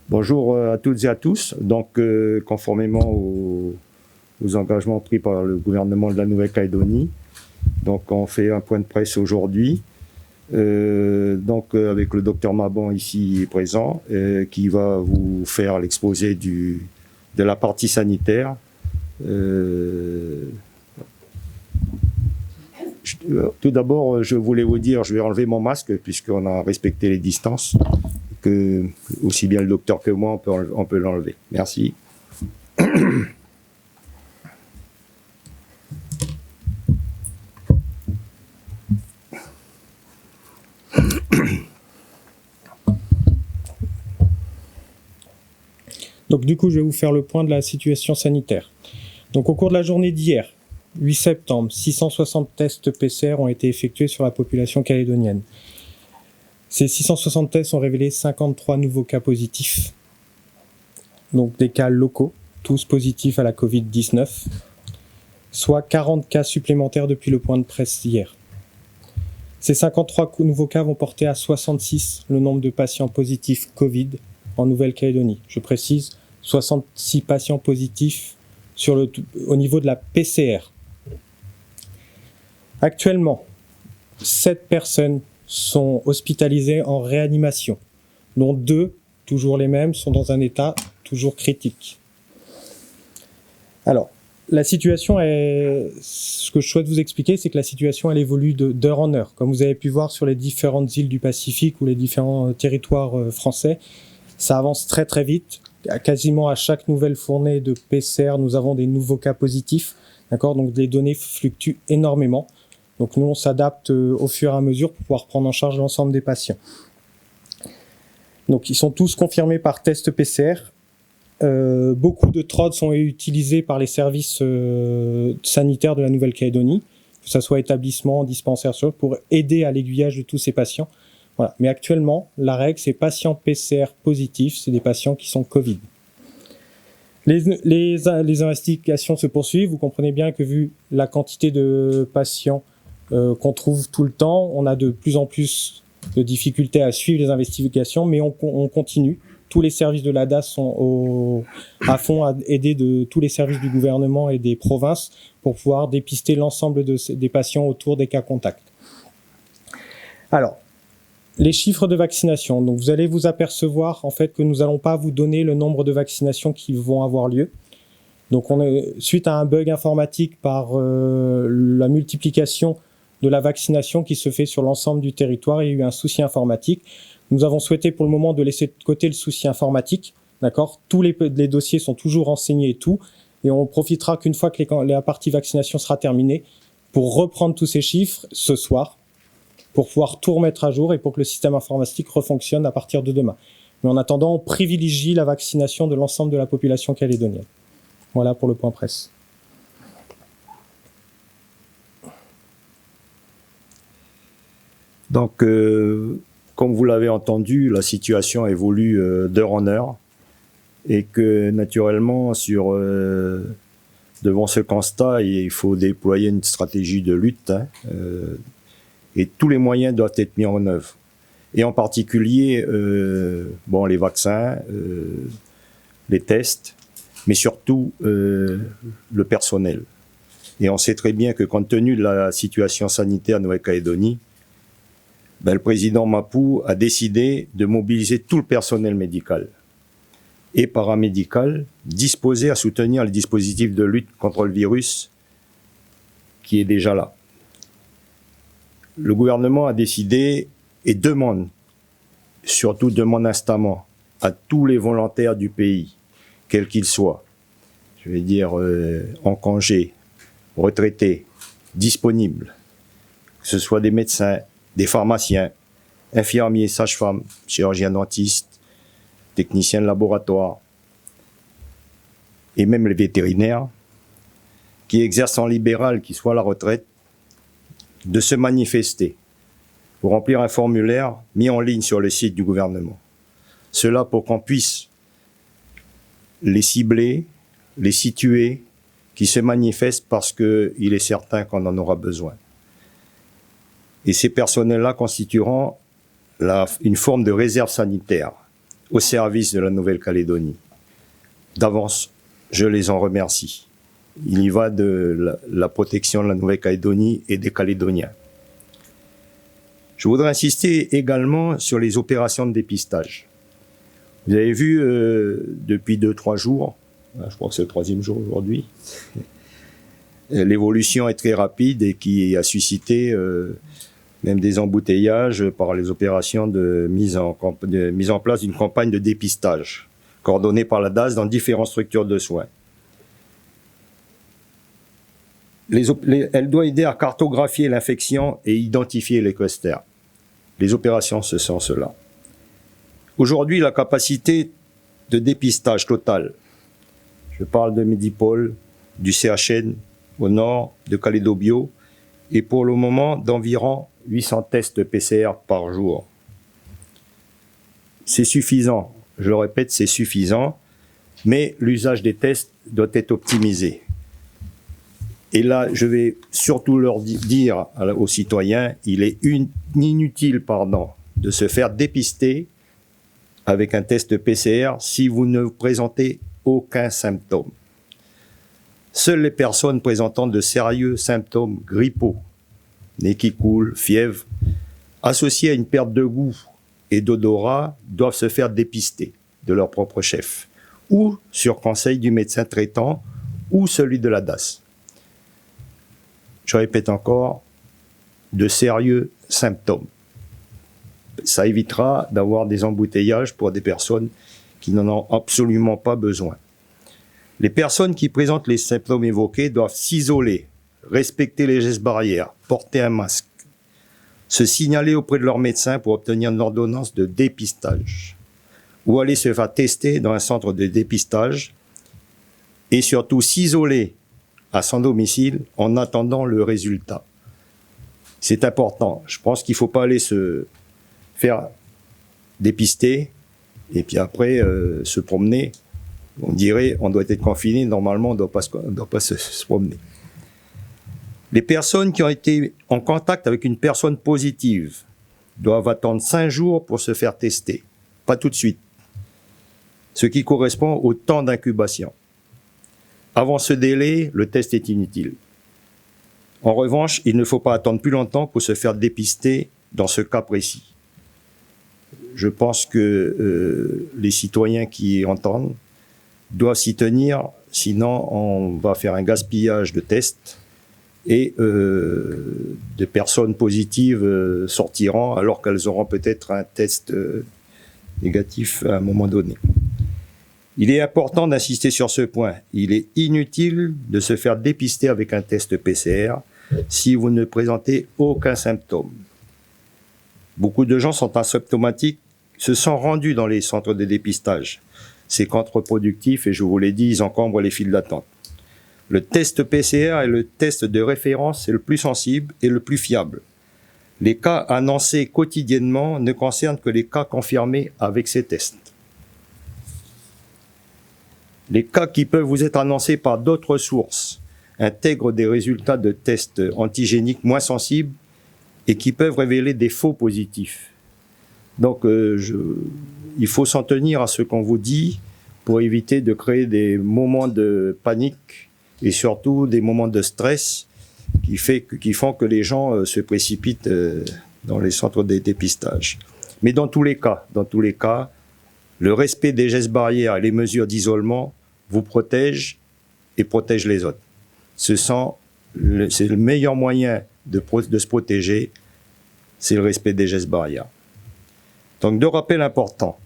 Bonjour à toutes et à tous. Donc, conformément aux engagements pris par le gouvernement de la Nouvelle-Calédonie, donc on fait un point de presse aujourd'hui. Avec le docteur Mabon ici présent, qui va vous faire l'exposé de la partie sanitaire. Tout d'abord, je voulais vous dire, je vais enlever mon masque puisqu'on a respecté les distances, que aussi bien le docteur que moi, on peut l'enlever. Merci. Donc du coup, je vais vous faire le point de la situation sanitaire. Donc au cours de la journée d'hier, 8 septembre, 660 tests PCR ont été effectués sur la population calédonienne. Ces 660 tests ont révélé 53 nouveaux cas positifs, donc des cas locaux, tous positifs à la Covid-19, soit 40 cas supplémentaires depuis le point de presse d'hier. Ces 53 nouveaux cas vont porter à 66 le nombre de patients positifs Covid en Nouvelle-Calédonie. Je précise, 66 patients positifs au niveau de la PCR. Actuellement, 7 personnes sont hospitalisées en réanimation, dont 2, toujours les mêmes, sont dans un état toujours critique. Alors, la situation ce que je souhaite vous expliquer, c'est que la situation, elle évolue d'heure en heure. Comme vous avez pu voir sur les différentes îles du Pacifique ou les différents territoires français, ça avance très très vite. Quasiment à chaque nouvelle fournée de PCR, nous avons des nouveaux cas positifs. D'accord ? Donc les données fluctuent énormément. Donc nous, on s'adapte au fur et à mesure pour pouvoir prendre en charge l'ensemble des patients. Donc ils sont tous confirmés par test PCR. Beaucoup de TROD sont utilisés par les services sanitaires de la Nouvelle-Calédonie, que ce soit établissement, dispensaire, pour aider à l'aiguillage de tous ces patients. Voilà. Mais actuellement, la règle, c'est patients PCR positifs, c'est des patients qui sont Covid. Les investigations se poursuivent. Vous comprenez bien que vu la quantité de patients qu'on trouve tout le temps, on a de plus en plus de difficultés à suivre les investigations, mais on continue. Tous les services de l'ADAS sont à fond à aider tous les services du gouvernement et des provinces pour pouvoir dépister l'ensemble des patients autour des cas contacts. Alors, les chiffres de vaccination. Donc, vous allez vous apercevoir en fait que nous n'allons pas vous donner le nombre de vaccinations qui vont avoir lieu. Donc, suite à un bug informatique par la multiplication de la vaccination qui se fait sur l'ensemble du territoire, il y a eu un souci informatique. Nous avons souhaité pour le moment de laisser de côté le souci informatique. D'accord ? Tous les dossiers sont toujours renseignés et tout. Et on profitera qu'une fois que la partie vaccination sera terminée pour reprendre tous ces chiffres ce soir, pour pouvoir tout remettre à jour et pour que le système informatique refonctionne à partir de demain. Mais en attendant, on privilégie la vaccination de l'ensemble de la population calédonienne. Voilà pour le point presse. Donc, comme vous l'avez entendu, la situation évolue d'heure en heure et que naturellement, devant ce constat, il faut déployer une stratégie de lutte. Et tous les moyens doivent être mis en œuvre. Et en particulier, les vaccins, les tests, mais surtout le personnel. Et on sait très bien que compte tenu de la situation sanitaire en Nouvelle-Calédonie, le président Mapou a décidé de mobiliser tout le personnel médical et paramédical disposé à soutenir les dispositifs de lutte contre le virus qui est déjà là. Le gouvernement a décidé et demande instamment à tous les volontaires du pays, quels qu'ils soient, je vais dire en congé, retraités, disponibles, que ce soit des médecins, des pharmaciens, infirmiers, sages-femmes, chirurgiens dentistes, techniciens de laboratoire, et même les vétérinaires, qui exercent en libéral, qui soient à la retraite, de se manifester pour remplir un formulaire mis en ligne sur le site du gouvernement. Cela pour qu'on puisse les cibler, les situer, qui se manifestent parce qu'il est certain qu'on en aura besoin. Et ces personnels-là constitueront une forme de réserve sanitaire. au service de la Nouvelle-Calédonie. D'avance, je les en remercie. Il y va de la protection de la Nouvelle-Calédonie et des Calédoniens. Je voudrais insister également sur les opérations de dépistage. Vous avez vu depuis 2-3 jours, je crois que c'est le 3e jour aujourd'hui, l'évolution est très rapide et qui a suscité même des embouteillages par les opérations de mise en place d'une campagne de dépistage coordonnée par la DAS dans différentes structures de soins. Elle doit aider à cartographier l'infection et identifier les clusters. Les opérations, ce sont cela. Aujourd'hui, la capacité de dépistage totale, je parle de Medipol, du CHN au nord, de Calédobio, est pour le moment d'environ 800 tests PCR par jour. C'est suffisant, je le répète, c'est suffisant, mais l'usage des tests doit être optimisé. Et là, je vais surtout leur dire aux citoyens, il est inutile de se faire dépister avec un test PCR si vous ne présentez aucun symptôme. Seules les personnes présentant de sérieux symptômes grippaux, nez qui coule, fièvre, associés à une perte de goût et d'odorat, doivent se faire dépister de leur propre chef, ou sur conseil du médecin traitant, ou celui de la DAS. Je répète encore, de sérieux symptômes. Ça évitera d'avoir des embouteillages pour des personnes qui n'en ont absolument pas besoin. Les personnes qui présentent les symptômes évoqués doivent s'isoler, respecter les gestes barrières, porter un masque, se signaler auprès de leur médecin pour obtenir une ordonnance de dépistage, ou aller se faire tester dans un centre de dépistage, et surtout s'isoler à son domicile en attendant le résultat. C'est important. Je pense qu'il ne faut pas aller se faire dépister et puis après se promener. On dirait on doit être confiné, normalement on ne doit pas se promener. Les personnes qui ont été en contact avec une personne positive doivent attendre 5 jours pour se faire tester, pas tout de suite, ce qui correspond au temps d'incubation. Avant ce délai, le test est inutile. En revanche, il ne faut pas attendre plus longtemps pour se faire dépister dans ce cas précis. Je pense que les citoyens qui entendent doivent s'y tenir, sinon on va faire un gaspillage de tests et des personnes positives sortiront alors qu'elles auront peut-être un test négatif à un moment donné. Il est important d'insister sur ce point. Il est inutile de se faire dépister avec un test PCR si vous ne présentez aucun symptôme. Beaucoup de gens sont asymptomatiques, se sont rendus dans les centres de dépistage. C'est contre-productif et je vous l'ai dit, ils encombrent les files d'attente. Le test PCR est le test de référence, c'est le plus sensible et le plus fiable. Les cas annoncés quotidiennement ne concernent que les cas confirmés avec ces tests. Les cas qui peuvent vous être annoncés par d'autres sources intègrent des résultats de tests antigéniques moins sensibles et qui peuvent révéler des faux positifs. Donc, il faut s'en tenir à ce qu'on vous dit pour éviter de créer des moments de panique et surtout des moments de stress qui font que les gens se précipitent dans les centres de dépistage. Mais dans tous les cas, le respect des gestes barrières et les mesures d'isolement vous protègent et protègent les autres. C'est le meilleur moyen de se protéger, c'est le respect des gestes barrières. Donc, 2 rappels importants.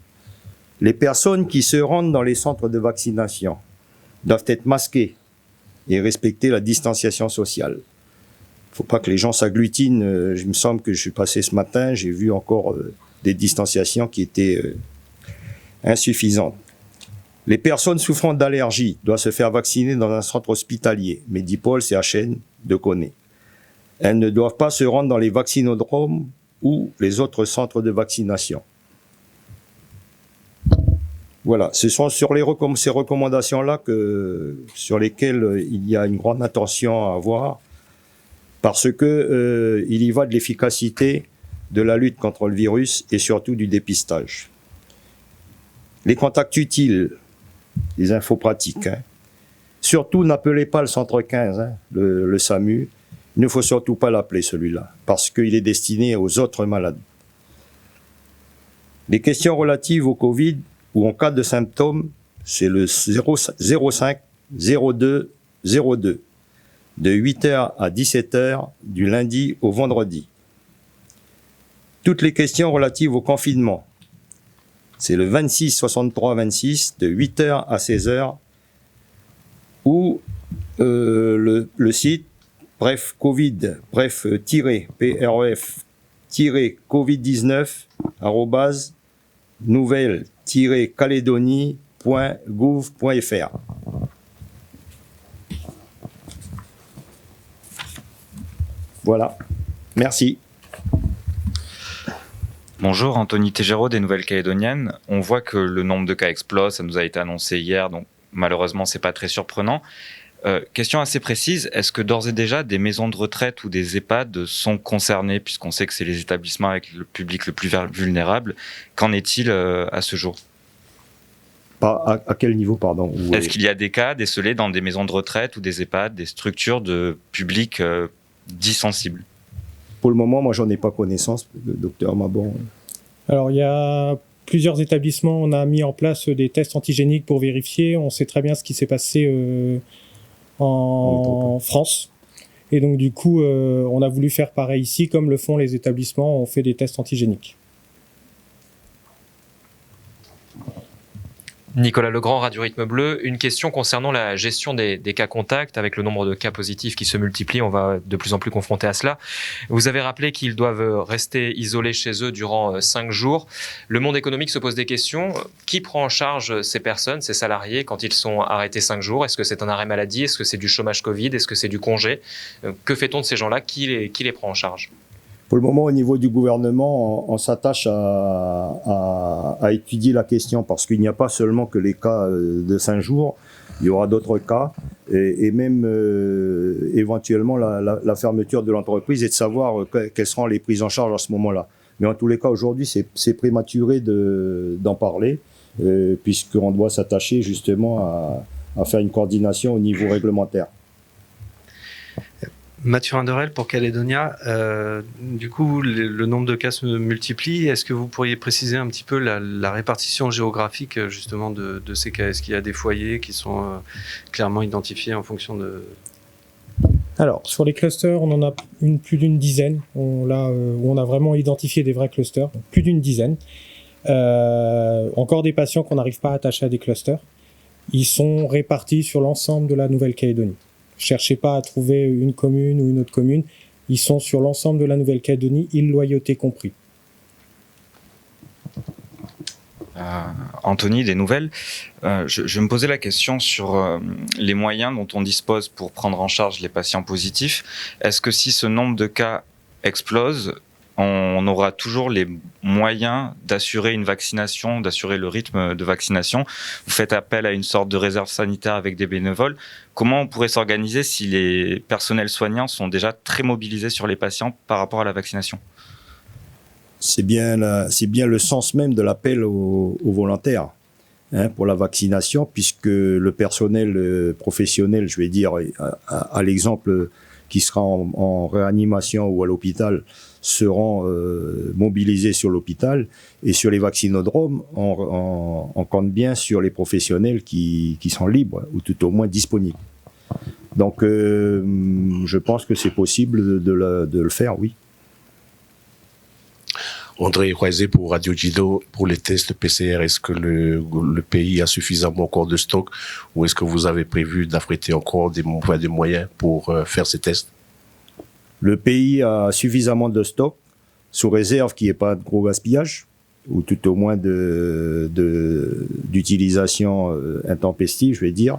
Les personnes qui se rendent dans les centres de vaccination doivent être masquées et respecter la distanciation sociale. Il ne faut pas que les gens s'agglutinent. Il me semble que je suis passé ce matin, j'ai vu encore des distanciations qui étaient insuffisantes. Les personnes souffrant d'allergies doivent se faire vacciner dans un centre hospitalier, Medipol, CHN, de Koné. Elles ne doivent pas se rendre dans les vaccinodromes ou les autres centres de vaccination. Voilà, ce sont sur ces recommandations-là sur lesquelles il y a une grande attention à avoir, parce que il y va de l'efficacité de la lutte contre le virus et surtout du dépistage. Les contacts utiles, les infos pratiques. Hein. Surtout, n'appelez pas le centre 15, hein, le SAMU. Il ne faut surtout pas l'appeler celui-là, parce qu'il est destiné aux autres malades. Les questions relatives au Covid ou en cas de symptômes, c'est le 05 02 02, de 8h à 17h, du lundi au vendredi. Toutes les questions relatives au confinement, c'est le 26 63 26, de 8h à 16h, ou le site bref Covid, bref PREF Covid-19 nouvelle-calédonie.gouv.fr. Voilà. Merci. Bonjour, Anthony Tégéraud des Nouvelles-Calédoniennes. On voit que le nombre de cas explose, ça nous a été annoncé hier, donc malheureusement c'est pas très surprenant. Question assez précise, est-ce que d'ores et déjà des maisons de retraite ou des EHPAD sont concernés, puisqu'on sait que c'est les établissements avec le public le plus vulnérable? Qu'en est-il à ce jour? À quel niveau, pardon? Est-ce qu'il y a des cas décelés dans des maisons de retraite ou des EHPAD, des structures de public dits sensibles? Pour le moment, moi, j'en ai pas connaissance, le docteur Mabon. Alors, il y a plusieurs établissements, on a mis en place des tests antigéniques pour vérifier. On sait très bien ce qui s'est passé en France. Et donc, du coup, on a voulu faire pareil ici, comme le font les établissements, on fait des tests antigéniques. Nicolas Legrand, Radio Rythme Bleu. Une question concernant la gestion des cas contacts. Avec le nombre de cas positifs qui se multiplient, on va de plus en plus confronter à cela. Vous avez rappelé qu'ils doivent rester isolés chez eux durant 5 jours. Le monde économique se pose des questions. Qui prend en charge ces personnes, ces salariés, quand ils sont arrêtés 5 jours? Est-ce que c'est un arrêt maladie? Est-ce que c'est du chômage Covid? Est-ce que c'est du congé? Que fait-on de ces gens-là? Qui les prend en charge? Pour le moment, au niveau du gouvernement, on s'attache à étudier la question, parce qu'il n'y a pas seulement que les cas de 5 jours, il y aura d'autres cas, et même éventuellement la fermeture de l'entreprise, et de savoir quelles seront les prises en charge à ce moment-là. Mais en tous les cas, aujourd'hui, c'est prématuré d'en parler, puisqu'on doit s'attacher justement à faire une coordination au niveau réglementaire. Mathieu Rinderel pour Calédonia. Du coup, le nombre de cas se multiplie. Est-ce que vous pourriez préciser un petit peu la répartition géographique justement de ces cas? Est-ce qu'il y a des foyers qui sont clairement identifiés en fonction de... Alors, sur les clusters, on en a plus d'une dizaine. Où on a vraiment identifié des vrais clusters, plus d'une dizaine. Encore des patients qu'on n'arrive pas à attacher à des clusters. Ils sont répartis sur l'ensemble de la Nouvelle-Calédonie. Cherchez pas à trouver une commune ou une autre commune. Ils sont sur l'ensemble de la Nouvelle-Calédonie, île Loyauté compris. Anthony, des Nouvelles. Je me posais la question sur les moyens dont on dispose pour prendre en charge les patients positifs. Est-ce que si ce nombre de cas explose, on aura toujours les moyens d'assurer une vaccination, d'assurer le rythme de vaccination? Vous faites appel à une sorte de réserve sanitaire avec des bénévoles. Comment on pourrait s'organiser si les personnels soignants sont déjà très mobilisés sur les patients par rapport à la vaccination? C'est bien le sens même de l'appel aux volontaires, hein, pour la vaccination, puisque le personnel professionnel, je vais dire, à l'exemple qui sera en réanimation ou à l'hôpital, seront mobilisés sur l'hôpital, et sur les vaccinodromes, on compte bien sur les professionnels qui sont libres, ou tout au moins disponibles. Donc, je pense que c'est possible de le faire, oui. André Roisé pour Radio Jido, pour les tests PCR, est-ce que le pays a suffisamment encore de stock, ou est-ce que vous avez prévu d'affréter encore des moyens pour faire ces tests? Le pays a suffisamment de stock, sous réserve qu'il n'y ait pas de gros gaspillage, ou tout au moins d'utilisation intempestive, je vais dire.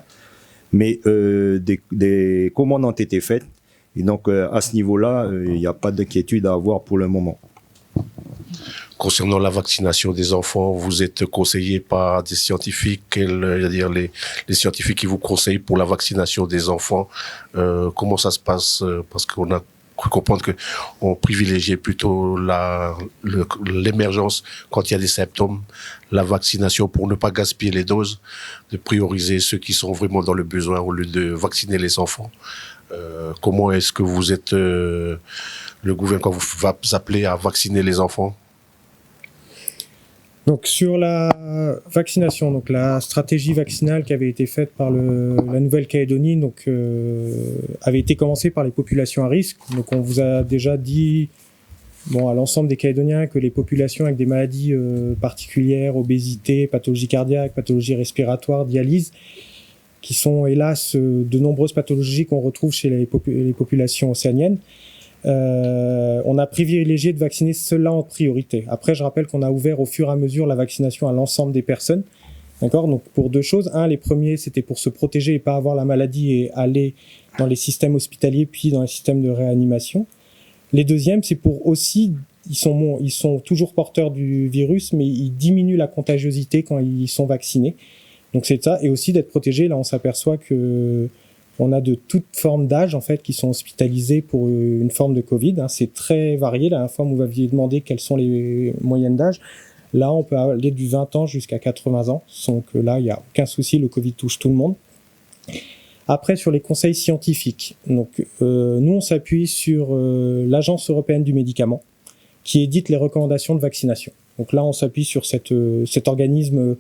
Mais des commandes ont été faites, et donc à ce niveau-là, il n'y a pas d'inquiétude à avoir pour le moment. Concernant la vaccination des enfants, vous êtes conseillé par des scientifiques, c'est-à-dire les scientifiques qui vous conseillent pour la vaccination des enfants. Comment ça se passe? Parce qu'on a cru comprendre que on privilégiait plutôt l'émergence quand il y a des symptômes, la vaccination pour ne pas gaspiller les doses, de prioriser ceux qui sont vraiment dans le besoin au lieu de vacciner les enfants. Comment est-ce que vous êtes le gouvernement quand vous appelez à vacciner les enfants? Donc sur la vaccination, donc la stratégie vaccinale qui avait été faite par la Nouvelle-Calédonie, donc avait été commencée par les populations à risque. Donc on vous a déjà dit, à l'ensemble des Calédoniens, que les populations avec des maladies particulières, obésité, pathologie cardiaque, pathologie respiratoire, dialyse, qui sont hélas de nombreuses pathologies qu'on retrouve chez les populations océaniennes. On a privilégié de vacciner ceux-là en priorité. Après, je rappelle qu'on a ouvert au fur et à mesure la vaccination à l'ensemble des personnes. D'accord ? Donc, pour deux choses. Les premiers, c'était pour se protéger et pas avoir la maladie et aller dans les systèmes hospitaliers puis dans les systèmes de réanimation. Les deuxièmes, c'est pour aussi, ils sont toujours porteurs du virus, mais ils diminuent la contagiosité quand ils sont vaccinés. Donc, c'est ça. Et aussi d'être protégés. Là, on s'aperçoit que on a de toutes formes d'âge, en fait, qui sont hospitalisés pour une forme de Covid. C'est très varié. La dernière fois, vous m'aviez demandé quelles sont les moyennes d'âge. Là, on peut aller du 20 ans jusqu'à 80 ans. Donc là, il n'y a aucun souci. Le Covid touche tout le monde. Après, sur les conseils scientifiques. Donc, nous, on s'appuie sur l'Agence européenne du médicament, qui édite les recommandations de vaccination. Donc là, on s'appuie sur cet organisme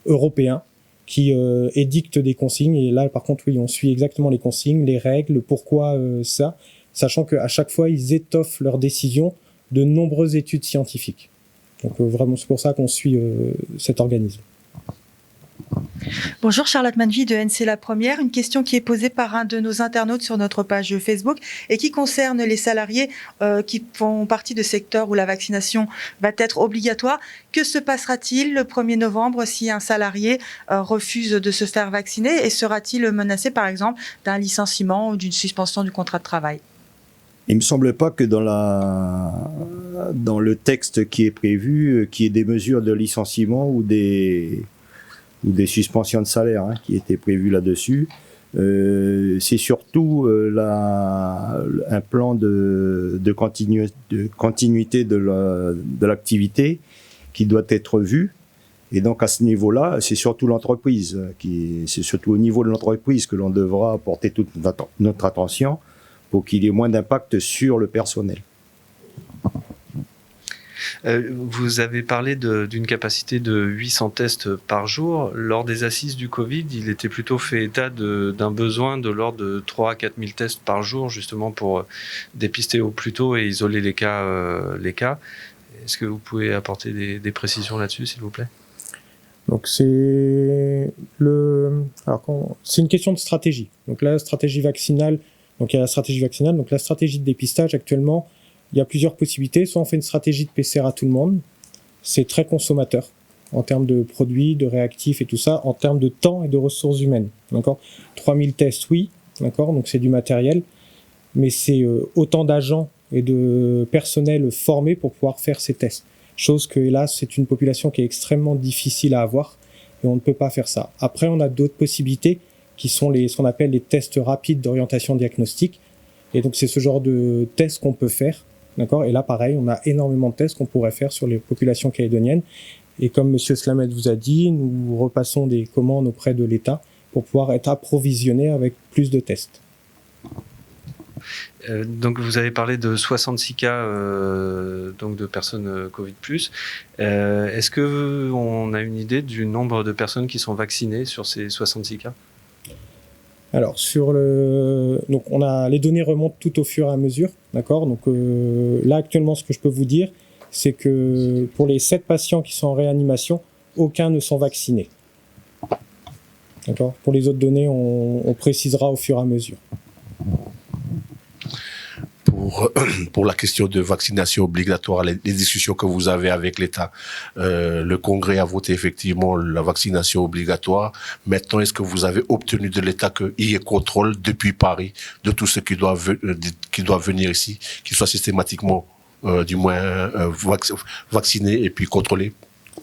européen qui édicte des consignes. Et là, par contre, oui, on suit exactement les consignes, les règles, pourquoi ça, sachant qu'à chaque fois, ils étoffent leurs décisions de nombreuses études scientifiques. Donc vraiment, c'est pour ça qu'on suit cet organisme. Bonjour, Charlotte Manville de NC La Première. Une question qui est posée par un de nos internautes sur notre page Facebook et qui concerne les salariés qui font partie de secteurs où la vaccination va être obligatoire. Que se passera-t-il le 1er novembre si un salarié refuse de se faire vacciner et sera-t-il menacé par exemple d'un licenciement ou d'une suspension du contrat de travail ? Il me semble pas que dans le texte qui est prévu, qu'il y ait des mesures de licenciement ou des suspensions de salaire qui étaient prévues là-dessus. C'est surtout un plan de continuité de l'activité qui doit être vu. Et donc à ce niveau-là, c'est surtout l'entreprise, c'est surtout au niveau de l'entreprise que l'on devra porter toute notre attention pour qu'il y ait moins d'impact sur le personnel. Vous avez parlé d'une capacité de 800 tests par jour. Lors des assises du Covid, il était plutôt fait état d'un besoin de l'ordre de 3 à 4 000 tests par jour, justement pour dépister au plus tôt et isoler les cas. Est-ce que vous pouvez apporter des précisions là-dessus, s'il vous plaît ? Donc c'est une question de stratégie. Donc la stratégie vaccinale, donc la stratégie de dépistage actuellement, il y a plusieurs possibilités. Soit on fait une stratégie de PCR à tout le monde. C'est très consommateur en termes de produits, de réactifs et tout ça, en termes de temps et de ressources humaines. D'accord ? 3000 tests, oui. D'accord ? Donc c'est du matériel. Mais c'est autant d'agents et de personnel formés pour pouvoir faire ces tests. Chose que, hélas, c'est une population qui est extrêmement difficile à avoir et on ne peut pas faire ça. Après, on a d'autres possibilités qui sont ce qu'on appelle les tests rapides d'orientation diagnostique. Et donc, c'est ce genre de tests qu'on peut faire. D'accord ? Et là, pareil, on a énormément de tests qu'on pourrait faire sur les populations calédoniennes. Et comme Monsieur Slamet vous a dit, nous repassons des commandes auprès de l'État pour pouvoir être approvisionnés avec plus de tests. Donc vous avez parlé de 66 cas donc de personnes Covid+. Est-ce que on a une idée du nombre de personnes qui sont vaccinées sur ces 66 cas ? Alors donc les données remontent tout au fur et à mesure, d'accord ? Donc là actuellement, ce que je peux vous dire, c'est que pour les 7 patients qui sont en réanimation, aucun ne sont vaccinés. D'accord ? Pour les autres données, on précisera au fur et à mesure. Pour la question de vaccination obligatoire, les discussions que vous avez avec l'État, le Congrès a voté effectivement la vaccination obligatoire. Maintenant, est-ce que vous avez obtenu de l'État qu'il y ait contrôle depuis Paris de tout ce qui doit venir ici, qu'il soit systématiquement, du moins, vacciné et puis contrôlé?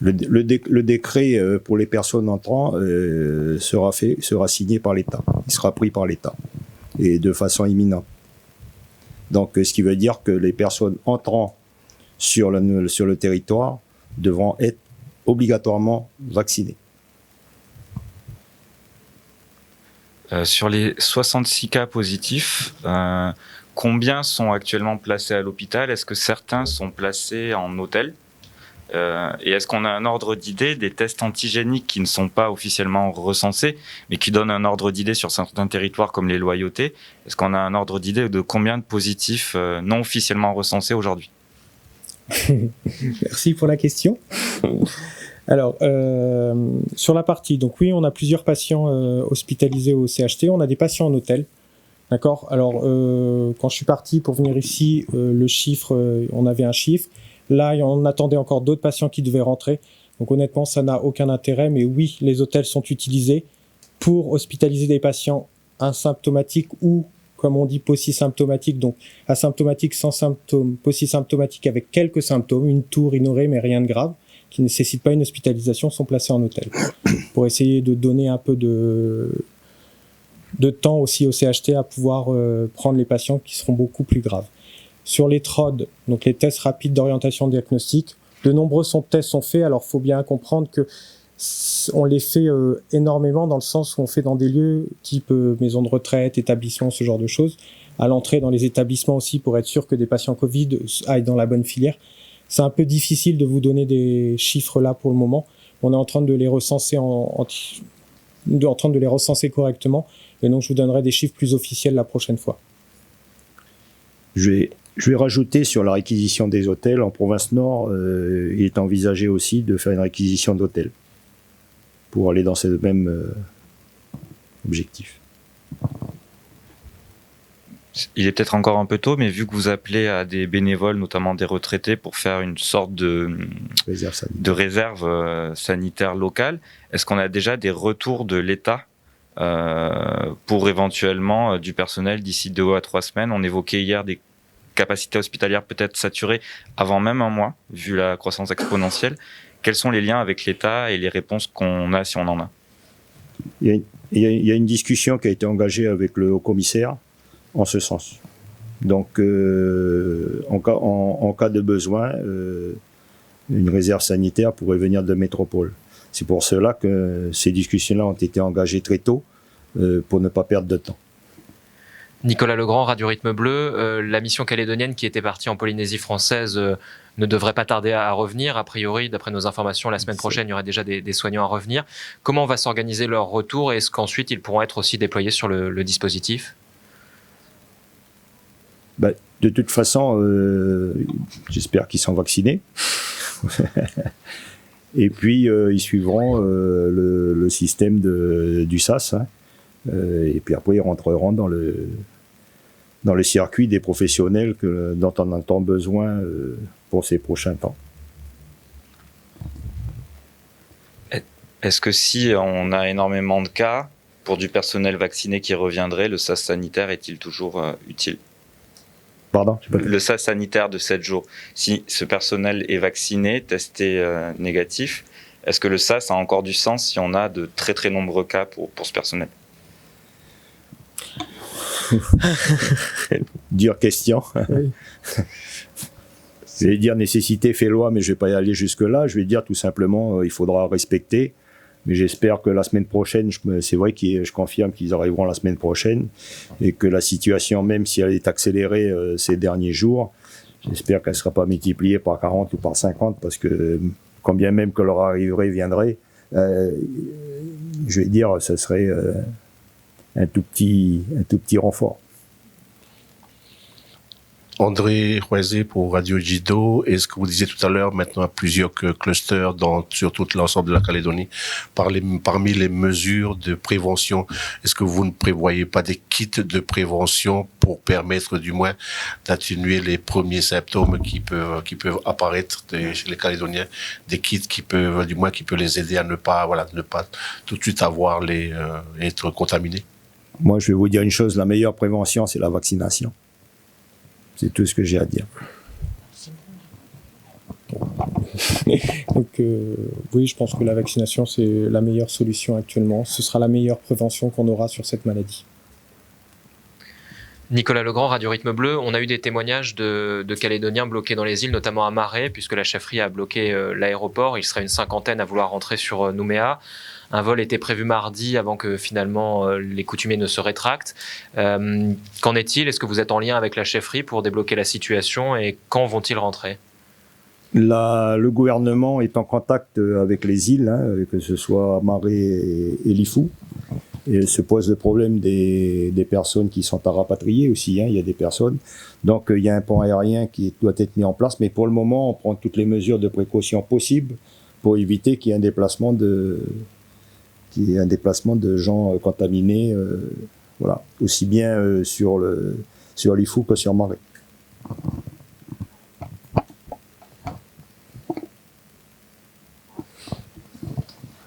Le décret pour les personnes entrant sera signé par l'État. Il sera pris par l'État et de façon imminente. Donc, ce qui veut dire que les personnes entrant sur le territoire devront être obligatoirement vaccinées. Sur les 66 cas positifs, combien sont actuellement placés à l'hôpital? Est-ce que certains sont placés en hôtel? Et est-ce qu'on a un ordre d'idée des tests antigéniques qui ne sont pas officiellement recensés, mais qui donnent un ordre d'idée sur certains territoires comme les Loyautés? Est-ce qu'on a un ordre d'idée de combien de positifs non officiellement recensés aujourd'hui? Merci pour la question. Alors, sur la partie, donc oui, on a plusieurs patients hospitalisés au CHT, on a des patients en hôtel. D'accord. Alors, quand je suis parti pour venir ici, le chiffre, on avait un chiffre. Là, on attendait encore d'autres patients qui devaient rentrer. Donc honnêtement, ça n'a aucun intérêt. Mais oui, les hôtels sont utilisés pour hospitaliser des patients asymptomatiques ou, comme on dit, paucisymptomatiques. Donc asymptomatiques sans symptômes, paucisymptomatiques avec quelques symptômes, une toux, rhinorrhée, mais rien de grave, qui ne nécessite pas une hospitalisation, sont placés en hôtel. Pour essayer de donner un peu de temps aussi au CHT à pouvoir prendre les patients qui seront beaucoup plus graves. Sur les TROD, donc les tests rapides d'orientation diagnostique, de nombreux tests sont faits. Alors, faut bien comprendre que on les fait énormément dans le sens où on fait dans des lieux type maison de retraite, établissement, ce genre de choses. À l'entrée dans les établissements aussi pour être sûr que des patients Covid aillent dans la bonne filière. C'est un peu difficile de vous donner des chiffres là pour le moment. On est en train de les recenser en train de les recenser correctement. Et donc, je vous donnerai des chiffres plus officiels la prochaine fois. Je vais rajouter sur la réquisition des hôtels. En province Nord, il est envisagé aussi de faire une réquisition d'hôtels pour aller dans ce même objectif. Il est peut-être encore un peu tôt, mais vu que vous appelez à des bénévoles, notamment des retraités, pour faire une sorte de réserve sanitaire locale, est-ce qu'on a déjà des retours de l'État pour éventuellement du personnel d'ici 2 à 3 semaines? On évoquait hier des capacités hospitalières peut-être saturées avant même un mois, vu la croissance exponentielle. Quels sont les liens avec l'État et les réponses qu'on a si on en a? Il y a une discussion qui a été engagée avec le haut-commissaire en ce sens. Donc, en cas de besoin, une réserve sanitaire pourrait venir de métropole. C'est pour cela que ces discussions-là ont été engagées très tôt, pour ne pas perdre de temps. Nicolas Legrand, Radio Rythme Bleu, la mission calédonienne qui était partie en Polynésie française ne devrait pas tarder à revenir. A priori, d'après nos informations, la semaine prochaine, il y aura déjà des soignants à revenir. Comment va s'organiser leur retour et est-ce qu'ensuite ils pourront être aussi déployés sur le dispositif? De toute façon, j'espère qu'ils sont vaccinés. Et puis, ils suivront le système du SAS. Hein. Et puis après, ils rentreront dans le circuit des professionnels dont on entend besoin pour ces prochains temps. Est-ce que si on a énormément de cas, pour du personnel vacciné qui reviendrait, le SAS sanitaire est-il toujours utile? Pardon? Le SAS sanitaire de 7 jours, si ce personnel est vacciné, testé négatif, est-ce que le SAS a encore du sens si on a de très très nombreux cas pour ce personnel? Dure question. Oui. Je vais dire nécessité fait loi, mais je ne vais pas y aller jusque-là. Je vais dire tout simplement, il faudra respecter. Mais j'espère que la semaine prochaine, c'est vrai que je confirme qu'ils arriveront la semaine prochaine et que la situation, même si elle est accélérée ces derniers jours, j'espère qu'elle ne sera pas multipliée par 40 ou par 50 parce que quand bien même que leur arrivée viendrait, je vais dire, ce serait un tout petit renfort. André Roisé pour Radio Jido. Et ce que vous disiez tout à l'heure, maintenant, plusieurs clusters sur tout l'ensemble de la Calédonie. Parmi les mesures de prévention, est-ce que vous ne prévoyez pas des kits de prévention pour permettre, du moins, d'atténuer les premiers symptômes qui peuvent apparaître chez les Calédoniens, des kits qui peuvent les aider à ne pas tout de suite être contaminés? Moi, je vais vous dire une chose, la meilleure prévention, c'est la vaccination. C'est tout ce que j'ai à dire. Donc, oui, je pense que la vaccination, c'est la meilleure solution actuellement. Ce sera la meilleure prévention qu'on aura sur cette maladie. Nicolas Legrand, Radio Rythme Bleu. On a eu des témoignages de Calédoniens bloqués dans les îles, notamment à Marais, puisque la chefferie a bloqué l'aéroport. Il serait une cinquantaine à vouloir rentrer sur Nouméa. Un vol était prévu mardi avant que finalement les coutumiers ne se rétractent. Qu'en est-il? Est-ce que vous êtes en lien avec la chefferie pour débloquer la situation et quand vont-ils rentrer? Le gouvernement est en contact avec les îles, que ce soit Marais et Lifou. Et se pose le problème des personnes qui sont à rapatrier aussi. Il y a des personnes. Donc il y a un pont aérien qui doit être mis en place. Mais pour le moment, on prend toutes les mesures de précaution possibles pour éviter qu'il y ait un déplacement de gens contaminés. Voilà, aussi bien sur Lifou que sur Marais.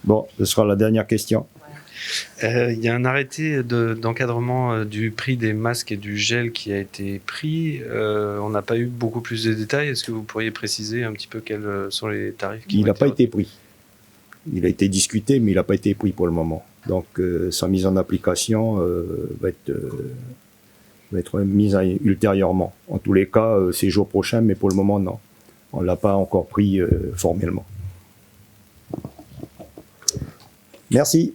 Bon, ce sera la dernière question. Il y a un arrêté d'encadrement du prix des masques et du gel qui a été pris. On n'a pas eu beaucoup plus de détails. Est-ce que vous pourriez préciser un petit peu quels sont les tarifs qui Il n'a pas été pris. Il a été discuté, mais il n'a pas été pris pour le moment. Donc, sa mise en application va être mise ultérieurement. En tous les cas, c'est jour prochain, mais pour le moment, non. On ne l'a pas encore pris formellement. Merci.